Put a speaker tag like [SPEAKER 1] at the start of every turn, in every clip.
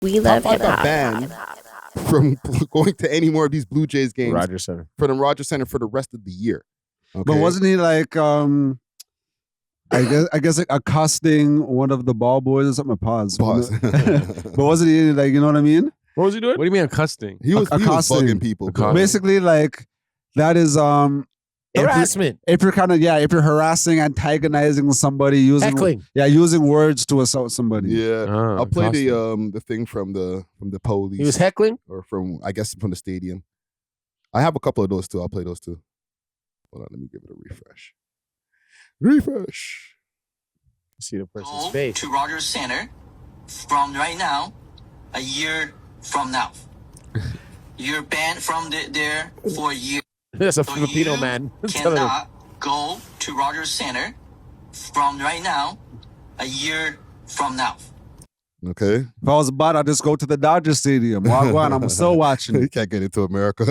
[SPEAKER 1] We love
[SPEAKER 2] Top 5 got
[SPEAKER 1] hip-hop.
[SPEAKER 2] banned from going to any more of these Blue Jays games
[SPEAKER 3] Rogers Center.
[SPEAKER 2] for the Rogers Center for the rest of the year. Okay?
[SPEAKER 4] But wasn't he like I guess like accosting one of the ball boys or something? Pause. But wasn't he like, you know what I mean?
[SPEAKER 3] What was he doing?
[SPEAKER 5] What do you mean accosting?
[SPEAKER 2] He was
[SPEAKER 4] accosting.
[SPEAKER 2] bugging people. Bro.
[SPEAKER 4] Basically, like that is
[SPEAKER 3] Harassment.
[SPEAKER 4] If you're kind of if you're harassing, antagonizing somebody, using using words to assault somebody.
[SPEAKER 2] Yeah, I'll play
[SPEAKER 5] accosting.
[SPEAKER 2] the thing from the police.
[SPEAKER 3] He was heckling?
[SPEAKER 2] Or from, I guess, from the stadium. I have a couple of those too. I'll play those too. Hold on, let me give it a refresh.
[SPEAKER 3] See the person's
[SPEAKER 6] Go
[SPEAKER 3] face.
[SPEAKER 6] to Rogers Center from right now, a year from now. You're banned from there for a year.
[SPEAKER 3] That's a
[SPEAKER 6] So
[SPEAKER 3] Filipino
[SPEAKER 6] you
[SPEAKER 3] man.
[SPEAKER 6] cannot go to Rogers Center from right now, a year from now.
[SPEAKER 2] Okay.
[SPEAKER 4] If I was a bot, I'd just go to the Dodger Stadium. Walk on, I'm still watching.
[SPEAKER 2] You can't get into America.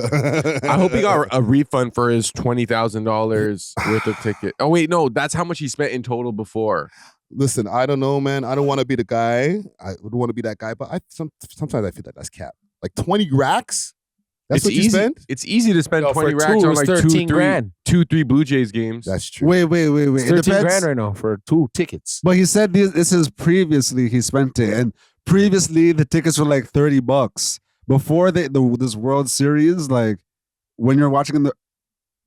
[SPEAKER 5] I hope he got a refund for his $20,000 worth of ticket. Oh wait, no, that's how much he spent in total before.
[SPEAKER 2] Listen, I don't know, man. I don't want to be the guy. I don't want to be that guy, but sometimes I feel like that's cap. Like 20 racks? That's what you spend?
[SPEAKER 5] It's easy to spend
[SPEAKER 3] Yo,
[SPEAKER 5] 20
[SPEAKER 3] for
[SPEAKER 5] racks
[SPEAKER 3] two,
[SPEAKER 5] on
[SPEAKER 3] it's
[SPEAKER 5] like
[SPEAKER 3] 13 grand.
[SPEAKER 5] 2-3 Blue Jays games.
[SPEAKER 2] That's true.
[SPEAKER 4] Wait.
[SPEAKER 3] It's
[SPEAKER 4] It
[SPEAKER 3] 13
[SPEAKER 4] depends.
[SPEAKER 3] grand right now for 2 tickets.
[SPEAKER 4] But he said this is previously he spent it, and previously the tickets were like $30. Before this World Series, like when you're watching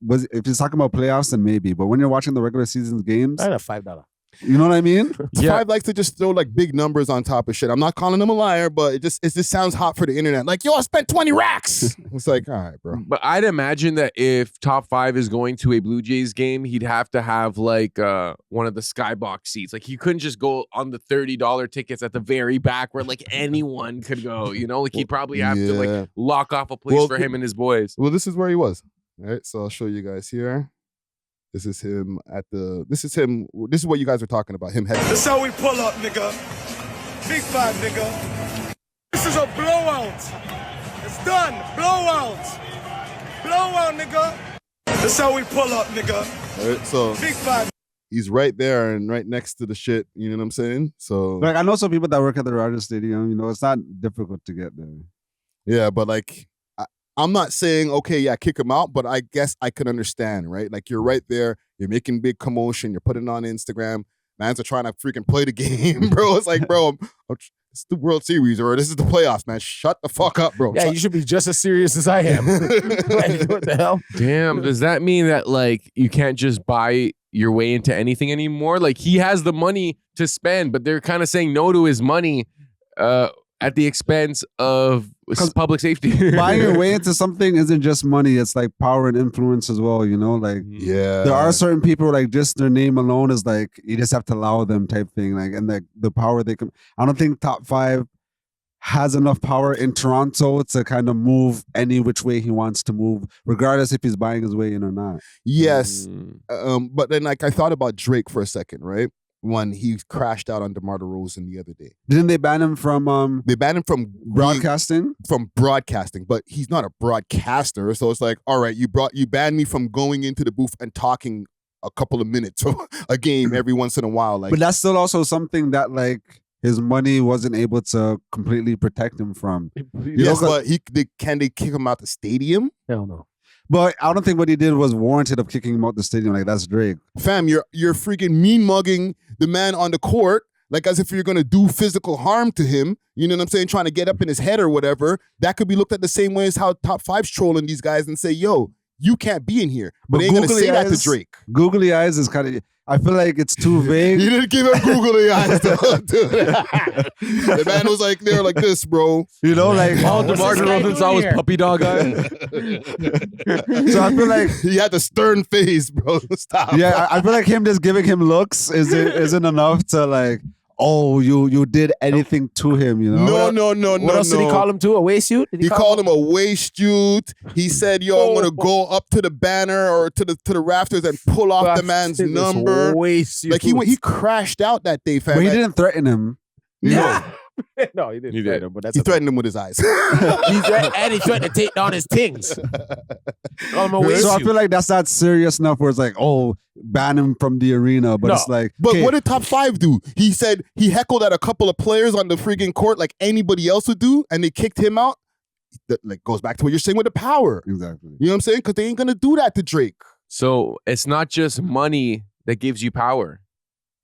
[SPEAKER 4] if he's talking about playoffs, then maybe. But when you're watching the regular season games,
[SPEAKER 3] I had a $5.
[SPEAKER 4] you know what I mean?
[SPEAKER 2] Five likes to just throw like big numbers on top of shit. I'm not calling him a liar, but it just sounds hot for the internet. Like, yo, I spent 20 racks. It's like, all right, bro.
[SPEAKER 5] But I'd imagine that if Top 5 is going to a Blue Jays game, he'd have to have like one of the skybox seats. Like he couldn't just go on the $30 tickets at the very back where like anyone could go. You know, like he'd probably have to like lock off a place for him and his boys.
[SPEAKER 2] Well, this is where he was. All right, so I'll show you guys here. This is him This is what you guys were talking about. Him heading.
[SPEAKER 7] This is how we pull up, nigga. Big 5, nigga. This is a blowout. It's done. Blowout. Blowout, nigga. This is how we pull up, nigga.
[SPEAKER 2] All right, so
[SPEAKER 7] Big 5.
[SPEAKER 2] he's right there and right next to the shit. You know what I'm saying? So
[SPEAKER 4] Like I know some people that work at the Rogers Stadium. You know, it's not difficult to get there.
[SPEAKER 2] yeah, but like I'm not saying, okay, yeah, kick him out, but I guess I could understand, right? Like you're right there, you're making big commotion, you're putting it on Instagram. Mans are trying to freaking play the game, bro. It's like, bro, it's the World Series or this is the playoffs, man. Shut the fuck up, bro.
[SPEAKER 3] Yeah, you should be just as serious as I am. Like, what the hell?
[SPEAKER 5] Damn, does that mean that like you can't just buy your way into anything anymore? Like he has the money to spend, but they're kind of saying no to his money at the expense of public safety.
[SPEAKER 4] Buying your way into something isn't just money; it's like power and influence as well. You know, like
[SPEAKER 2] yeah,
[SPEAKER 4] there are certain people like just their name alone is like you just have to allow them type thing. Like and the power they can. I don't think Top 5 has enough power in Toronto to kind of move any which way he wants to move, regardless if he's buying his way in or not.
[SPEAKER 2] Yes, but then like I thought about Drake for a second, right? When he crashed out on DeMar DeRozan the other day.
[SPEAKER 4] Didn't they ban him from
[SPEAKER 2] They banned him from
[SPEAKER 4] broadcasting?
[SPEAKER 2] From broadcasting, but he's not a broadcaster. So it's like, all right, you banned me from going into the booth and talking a couple of minutes a game every once in a while. Like,
[SPEAKER 4] but that's still also something that like his money wasn't able to completely protect him from.
[SPEAKER 2] Yes, but can they kick him out the stadium?
[SPEAKER 3] Hell no.
[SPEAKER 4] But I don't think what he did was warranted of kicking him out the stadium. Like that's Drake.
[SPEAKER 2] Fam, you're freaking mean mugging the man on the court, like as if you're gonna do physical harm to him. You know what I'm saying? Trying to get up in his head or whatever. That could be looked at the same way as how Top 5's trolling these guys and say, "Yo, you can't be in here." But they ain't gonna say that to Drake.
[SPEAKER 4] Googly eyes is kind of. I feel like it's too vague.
[SPEAKER 2] You didn't give him googly eyes, though. The man was like there, like this, bro.
[SPEAKER 4] You know, like
[SPEAKER 5] all DeMar DeRozan saw was puppy dog eyes.
[SPEAKER 4] So I feel like
[SPEAKER 2] he had the stern face, bro. Stop.
[SPEAKER 4] Yeah, I feel like him just giving him looks isn't enough to like. Oh, you did anything to him, you know?
[SPEAKER 2] No.
[SPEAKER 3] What else did he call him to? A waist suit?
[SPEAKER 2] He called him a waist suit. He said, "Yo, I'm gonna go up to the banner or to the rafters and pull off the man's number."
[SPEAKER 3] Waist suit.
[SPEAKER 2] Like he crashed out that day, fam.
[SPEAKER 4] But he didn't threaten him.
[SPEAKER 2] Yeah.
[SPEAKER 3] No, he didn't
[SPEAKER 5] He
[SPEAKER 3] threaten
[SPEAKER 5] did.
[SPEAKER 3] him, but that's
[SPEAKER 2] He
[SPEAKER 3] okay.
[SPEAKER 2] threatened him with his eyes.
[SPEAKER 3] And he threatened to take down his things. I'm gonna waste
[SPEAKER 4] So I
[SPEAKER 3] you.
[SPEAKER 4] feel like that's not serious enough where it's like, oh, ban him from the arena. But
[SPEAKER 3] No.
[SPEAKER 4] it's like,
[SPEAKER 2] But
[SPEAKER 4] okay,
[SPEAKER 2] what did Top 5 do? He said he heckled at a couple of players on the freaking court like anybody else would do, and they kicked him out. That like goes back to what you're saying with the power.
[SPEAKER 4] exactly.
[SPEAKER 2] You know what I'm saying? Because they ain't gonna do that to Drake.
[SPEAKER 5] So it's not just money that gives you power.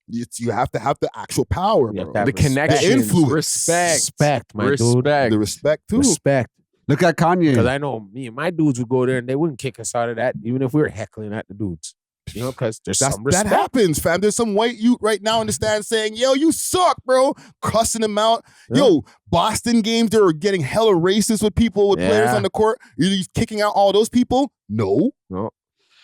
[SPEAKER 2] You have to have the actual power,
[SPEAKER 3] You
[SPEAKER 2] bro.
[SPEAKER 3] have to
[SPEAKER 5] The connection,
[SPEAKER 2] The influence.
[SPEAKER 3] Respect, my dude.
[SPEAKER 2] The respect too.
[SPEAKER 3] Respect.
[SPEAKER 4] Look at Kanye.
[SPEAKER 3] Because I know me and my dudes would go there and they wouldn't kick us out of that, even if we were heckling at the dudes. You know, because there's some
[SPEAKER 2] That
[SPEAKER 3] respect.
[SPEAKER 2] happens, fam. There's some white youth right now in the stand saying, yo, you suck, bro. Cussing them out.
[SPEAKER 3] Yeah.
[SPEAKER 2] Yo, Boston games, they were getting hella racist with people, with players
[SPEAKER 3] Yeah.
[SPEAKER 2] on the court. You kicking out all those people? No.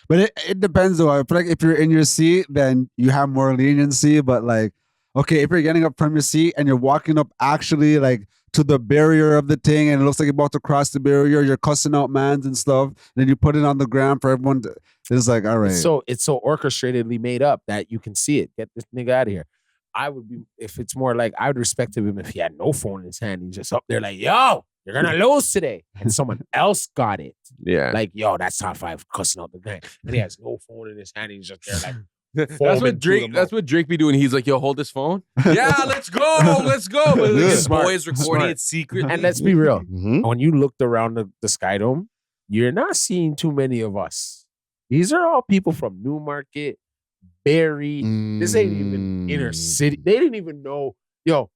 [SPEAKER 4] But it depends though. I feel like if you're in your seat, then you have more leniency. But like, okay, if you're getting up from your seat and you're walking up actually like to the barrier of the thing and it looks like you're about to cross the barrier, you're cussing out mans and stuff, then you put it on the ground for everyone to, it's like, all right.
[SPEAKER 3] It's so orchestratedly made up that you can see it. Get this nigga out of here. I would be, if it's more like, I would respect him if he had no phone in his hand. He's just up there like, yo, you're gonna lose today. And someone else got it.
[SPEAKER 5] Yeah.
[SPEAKER 3] Like, yo, that's Top 5 cussing out the guy. And he has no phone in his hand. He's just there like,
[SPEAKER 5] That's
[SPEAKER 3] foaming
[SPEAKER 5] what
[SPEAKER 3] to
[SPEAKER 5] Drake.
[SPEAKER 3] the
[SPEAKER 5] That's
[SPEAKER 3] mouth.
[SPEAKER 5] what Drake be doing. He's like, "Yo, hold this phone. Yeah, let's go, let's go." But like, his
[SPEAKER 3] Smart.
[SPEAKER 5] boys recording
[SPEAKER 3] Smart.
[SPEAKER 5] it secretly.
[SPEAKER 3] And let's be real.
[SPEAKER 2] Mm-hmm.
[SPEAKER 3] When you looked around the Sky Dome, you're not seeing too many of us. These are all people from Newmarket, Barry. This ain't even inner city. They didn't even know. Yo,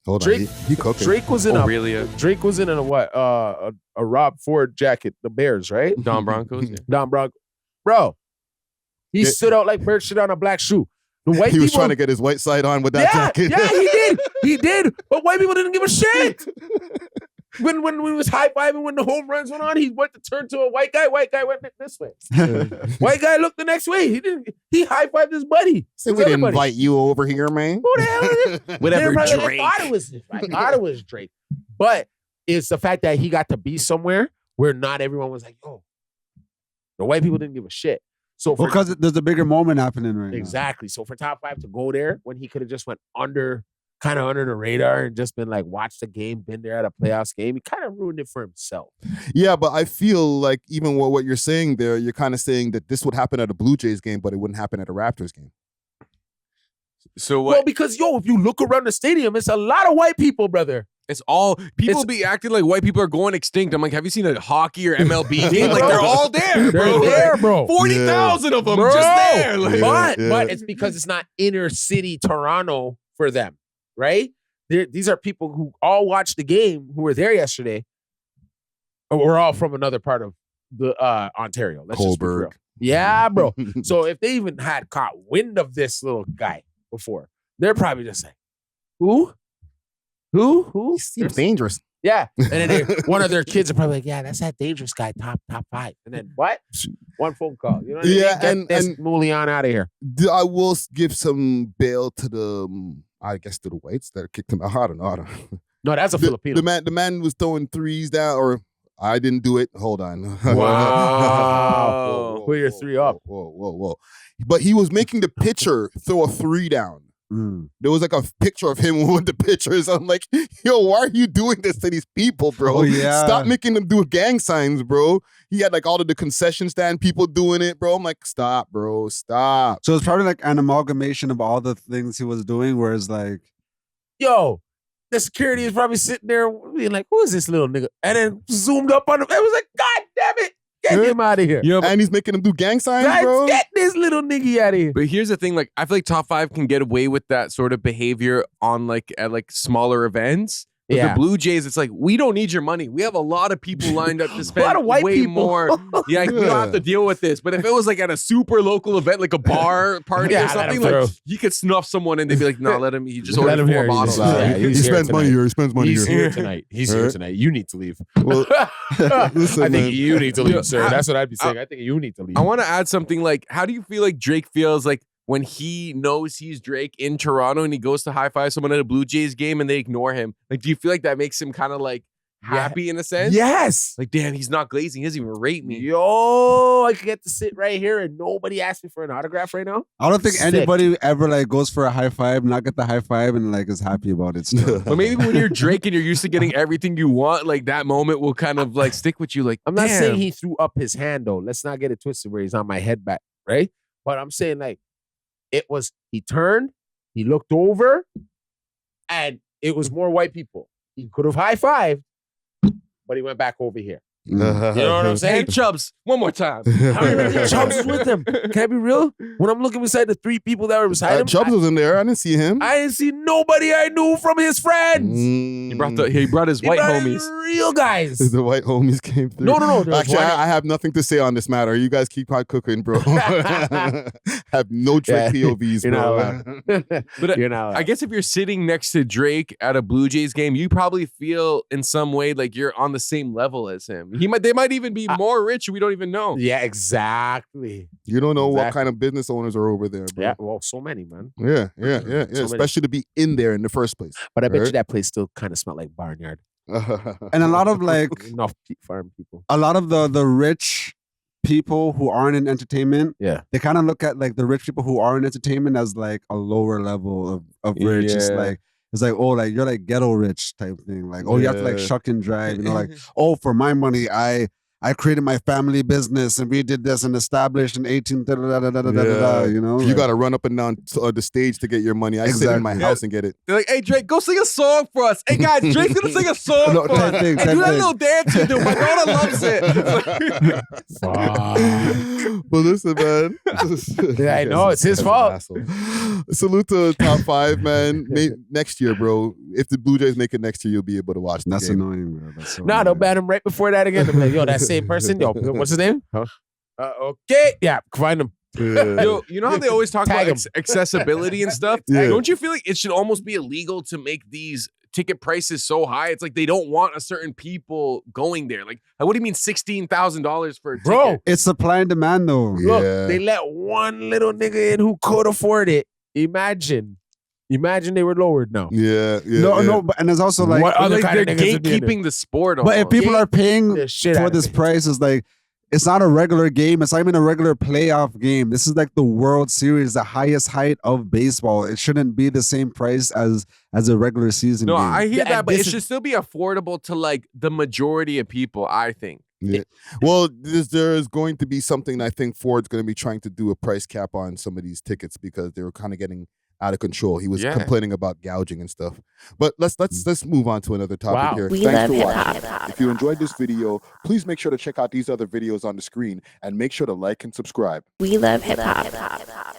[SPEAKER 2] Hold
[SPEAKER 3] Drake-
[SPEAKER 2] on. He cooking.
[SPEAKER 3] Drake was in
[SPEAKER 5] Aurelia,
[SPEAKER 3] Drake was in a what? A Rob Ford jacket, the Bears, right?
[SPEAKER 5] Don Broncos. Yeah.
[SPEAKER 3] Don Bronco. Bro, he
[SPEAKER 2] Yeah.
[SPEAKER 3] stood out like bird shit on a black shoe. The white
[SPEAKER 2] He was
[SPEAKER 3] people,
[SPEAKER 2] trying to get his white side on with that jacket.
[SPEAKER 3] Yeah, he did. He did. But white people didn't give a shit. When we was high-fiving when the home runs went on, he went to turn to a white guy. White guy went this way. White guy looked the next way. He high-fived his buddy.
[SPEAKER 2] So
[SPEAKER 3] His
[SPEAKER 2] we
[SPEAKER 3] other
[SPEAKER 2] didn't
[SPEAKER 3] buddy.
[SPEAKER 2] invite you over here, man.
[SPEAKER 3] Who the hell is it?
[SPEAKER 5] Whatever,
[SPEAKER 3] They probably-
[SPEAKER 5] Drake.
[SPEAKER 3] I thought it was Drake. But it's the fact that he got to be somewhere where not everyone was like, yo. The white people didn't give a shit. So for
[SPEAKER 4] because there's a bigger moment happening right
[SPEAKER 3] exactly. So for Top 5 to go there when he could have just went kind of under the radar and just been like, watch the game, been there at a playoffs game, he kind of ruined it for himself.
[SPEAKER 2] Yeah, but I feel like even what you're saying there, you're kind of saying that this would happen at a Blue Jays game, but it wouldn't happen at a Raptors game.
[SPEAKER 5] So what?
[SPEAKER 3] Well, because if you look around the stadium, it's a lot of white people, brother.
[SPEAKER 5] It's all people
[SPEAKER 3] It's-
[SPEAKER 5] be acting like white people are going extinct. I'm like, have you seen a hockey or MLB
[SPEAKER 3] Yeah,
[SPEAKER 5] game? Like
[SPEAKER 3] bro.
[SPEAKER 5] they're all there, bro.
[SPEAKER 3] They're there, bro.
[SPEAKER 5] 40,000 of them
[SPEAKER 3] Bro.
[SPEAKER 5] just there. Like,
[SPEAKER 3] But it's because it's not inner city Toronto for them, right? These are people who all watched the game who were there yesterday. We're all from another part of the Ontario. Let's just be
[SPEAKER 2] Coburg.
[SPEAKER 3] real. Yeah, bro. So if they even had caught wind of this little guy before, they're probably just like, who?
[SPEAKER 2] He seems dangerous.
[SPEAKER 3] Yeah. And then one of their kids are probably like, yeah, that's that dangerous guy, top 5. And then what? One phone call. You know what
[SPEAKER 2] Yeah,
[SPEAKER 3] I mean? Get this
[SPEAKER 2] and-
[SPEAKER 3] Mulian out of here.
[SPEAKER 2] I will give some bail to the, I guess, to the whites that kicked him out. I don't know.
[SPEAKER 3] No, that's a Filipino.
[SPEAKER 2] The man was throwing threes down, or I didn't do it. Hold on.
[SPEAKER 3] Wow. Put your three up.
[SPEAKER 2] Whoa. But he was making the pitcher throw a three down.
[SPEAKER 4] now.
[SPEAKER 2] There was like a picture of him with the pitchers. I'm like, yo, why are you doing this to these people, bro?
[SPEAKER 4] Oh, yeah.
[SPEAKER 2] Stop making them do gang signs, bro. He had like all of the concession stand people doing it, bro. I'm like, stop, bro. Stop.
[SPEAKER 4] So it's probably like an amalgamation of all the things he was doing, where it's like,
[SPEAKER 3] Yo, the security is probably sitting there being like, who is this little nigga? And then zoomed up on him. It was like, God damn it. Get him out of here.
[SPEAKER 5] Yeah, but,
[SPEAKER 2] And he's making them do gang signs,
[SPEAKER 3] Guys,
[SPEAKER 2] bro.
[SPEAKER 3] get this little nigga out of here.
[SPEAKER 5] but here's the thing, like I feel like Top 5 can get away with that sort of behavior on like at like smaller events. But
[SPEAKER 3] Yeah.
[SPEAKER 5] the Blue Jays, it's like, we don't need your money. We have a lot of people lined up to spend
[SPEAKER 3] lot of white
[SPEAKER 5] way
[SPEAKER 3] people.
[SPEAKER 5] more. Yeah, we don't have to deal with this. But if it was like at a super local event, like a bar party
[SPEAKER 3] Yeah,
[SPEAKER 5] or
[SPEAKER 3] let
[SPEAKER 5] something,
[SPEAKER 3] him
[SPEAKER 5] like
[SPEAKER 3] through.
[SPEAKER 5] you could snuff someone and they'd be like, no, let him. He just
[SPEAKER 3] Let
[SPEAKER 5] ordered
[SPEAKER 3] him
[SPEAKER 5] 4
[SPEAKER 3] here.
[SPEAKER 5] bottles.
[SPEAKER 3] Yeah,
[SPEAKER 2] he
[SPEAKER 3] he's here
[SPEAKER 2] spends money
[SPEAKER 3] tonight.
[SPEAKER 2] here. He spends money
[SPEAKER 3] He's
[SPEAKER 2] here.
[SPEAKER 3] here tonight. He's here
[SPEAKER 2] Huh?
[SPEAKER 3] tonight. You need to leave.
[SPEAKER 2] Well, listen,
[SPEAKER 3] I think
[SPEAKER 2] man.
[SPEAKER 3] you need to leave,
[SPEAKER 5] Yeah,
[SPEAKER 3] sir. That's what I'd be saying. I think you need to leave.
[SPEAKER 5] I want to add something like, how do you feel like Drake feels like when he knows he's Drake in Toronto and he goes to high five someone at a Blue Jays game and they ignore him? Like, do you feel like that makes him kind of like happy in a sense.
[SPEAKER 3] Yes.
[SPEAKER 5] Like, damn, he's not glazing. He doesn't even rate me.
[SPEAKER 3] Yo, I could get to sit right here and nobody asked me for an autograph right now.
[SPEAKER 4] I don't think
[SPEAKER 3] Sick.
[SPEAKER 4] anybody ever like goes for a high five, not get the high five, and like is happy about it still.
[SPEAKER 5] But maybe when you're Drake and you're used to getting everything you want, like that moment will kind of like stick with you. Like,
[SPEAKER 3] I'm not
[SPEAKER 5] damn.
[SPEAKER 3] saying he threw up his hand though. Let's not get it twisted where he's on my head back, right? But I'm saying like it was, he turned, he looked over, and it was more white people. He could have high-fived, but he went back over here. You know what I'm
[SPEAKER 5] Hey,
[SPEAKER 3] saying?
[SPEAKER 5] Chubbs, one more time.
[SPEAKER 3] How many Chubbs was with him? Can I be real? When I'm looking beside the 3 people that were beside him,
[SPEAKER 2] Chubbs was in there. I didn't see him.
[SPEAKER 3] I didn't see nobody I knew from his friends.
[SPEAKER 5] He brought his white
[SPEAKER 3] brought his
[SPEAKER 5] homies.
[SPEAKER 3] real guys.
[SPEAKER 2] The white homies came through.
[SPEAKER 3] No. there was
[SPEAKER 2] Actually,
[SPEAKER 3] one-
[SPEAKER 2] I have nothing to say on this matter. You guys keep on cooking, bro. Have no Drake POVs,
[SPEAKER 3] You're not
[SPEAKER 2] bro.
[SPEAKER 3] allowed.
[SPEAKER 5] But
[SPEAKER 3] You're not allowed.
[SPEAKER 5] I guess if you're sitting next to Drake at a Blue Jays game, you probably feel in some way like you're on the same level as him. They might even be more rich. We don't even know.
[SPEAKER 3] Yeah, exactly.
[SPEAKER 2] You don't know what
[SPEAKER 3] Exactly.
[SPEAKER 2] kind of business owners are over there, bro.
[SPEAKER 3] Yeah, well, so many, man.
[SPEAKER 2] Yeah.
[SPEAKER 3] So many.
[SPEAKER 2] Especially to be in there in the first place.
[SPEAKER 3] But I bet you
[SPEAKER 2] Right?
[SPEAKER 3] that place still kind of smelled like barnyard.
[SPEAKER 4] And a lot of like
[SPEAKER 3] Enough farm people.
[SPEAKER 4] a lot of the rich people who aren't in entertainment,
[SPEAKER 3] Yeah.
[SPEAKER 4] they kind of look at like the rich people who are in entertainment as like a lower level of rich.
[SPEAKER 5] Yeah.
[SPEAKER 4] It's like, oh, like you're like ghetto rich type thing. Like, oh, you have to like
[SPEAKER 2] Yeah.
[SPEAKER 4] shuck and drive. You know, like, oh, for my money, I created my family business and we did this and established in 18 da, da, da, da, da, da, da, you know.
[SPEAKER 2] You
[SPEAKER 4] like-
[SPEAKER 2] got to run up and down the stage to get your money. I sit in my
[SPEAKER 4] Exactly.
[SPEAKER 2] house and get it.
[SPEAKER 5] They're like, hey, Drake, go sing a song for us. Hey, guys, Drake's going to sing a song
[SPEAKER 4] No,
[SPEAKER 5] for us.
[SPEAKER 4] type thing,
[SPEAKER 5] Hey,
[SPEAKER 4] type
[SPEAKER 5] do that
[SPEAKER 4] thing.
[SPEAKER 5] little dance you do. My daughter loves it.
[SPEAKER 2] But listen, man.
[SPEAKER 3] Yeah, I know, it's his
[SPEAKER 2] That's an
[SPEAKER 3] fault.
[SPEAKER 2] asshole. Salute to Top 5, man. Next year, bro. If the Blue Jays make it next year, you'll be able to watch the
[SPEAKER 4] That's
[SPEAKER 2] game.
[SPEAKER 4] annoying, bro. That's so
[SPEAKER 3] Nah, they'll
[SPEAKER 4] annoying.
[SPEAKER 3] ban him right before that again. They'll be like, yo, that same person. Yo, what's his name? Okay. Yeah, find him.
[SPEAKER 5] Yo, you know how they always talk
[SPEAKER 3] Tag
[SPEAKER 5] about
[SPEAKER 3] him.
[SPEAKER 5] accessibility and stuff?
[SPEAKER 2] Yeah.
[SPEAKER 5] Don't you feel like it should almost be illegal to make these ticket prices so high? It's like they don't want a certain people going there. Like, what do you mean $16,000 for a
[SPEAKER 3] Bro,
[SPEAKER 5] ticket?
[SPEAKER 4] It's supply and demand, though.
[SPEAKER 2] Yeah.
[SPEAKER 3] look, they let one little nigga in who could afford it. Imagine they were lowered now.
[SPEAKER 2] Yeah.
[SPEAKER 4] No, but and it's also like,
[SPEAKER 3] What other
[SPEAKER 5] Like
[SPEAKER 3] kind
[SPEAKER 5] they're
[SPEAKER 3] of niggas would be in
[SPEAKER 5] gatekeeping the sport.
[SPEAKER 4] but if
[SPEAKER 5] almost.
[SPEAKER 4] people are paying
[SPEAKER 3] The shit out
[SPEAKER 4] for
[SPEAKER 3] of
[SPEAKER 4] this
[SPEAKER 3] it.
[SPEAKER 4] price, is like, it's not a regular game. It's not even a regular playoff game. This is like the World Series, the highest height of baseball. It shouldn't be the same price as a regular season
[SPEAKER 5] No,
[SPEAKER 4] game.
[SPEAKER 5] I hear
[SPEAKER 3] Yeah,
[SPEAKER 5] that,
[SPEAKER 3] and
[SPEAKER 5] but it
[SPEAKER 3] this
[SPEAKER 5] should
[SPEAKER 3] is-
[SPEAKER 5] still be affordable to like the majority of people, I think.
[SPEAKER 2] Yeah. Well, there's going to be something I think Ford's going to be trying to do a price cap on some of these tickets because they were kind of getting out of control. He was
[SPEAKER 5] Yeah.
[SPEAKER 2] complaining about gouging and stuff. But let's move on to another topic
[SPEAKER 3] Wow.
[SPEAKER 2] here.
[SPEAKER 1] We
[SPEAKER 2] Thanks
[SPEAKER 1] love
[SPEAKER 2] for
[SPEAKER 1] hip-hop.
[SPEAKER 2] watching. If you enjoyed this video, please make sure to check out these other videos on the screen and make sure to like and subscribe.
[SPEAKER 1] We love hip hop.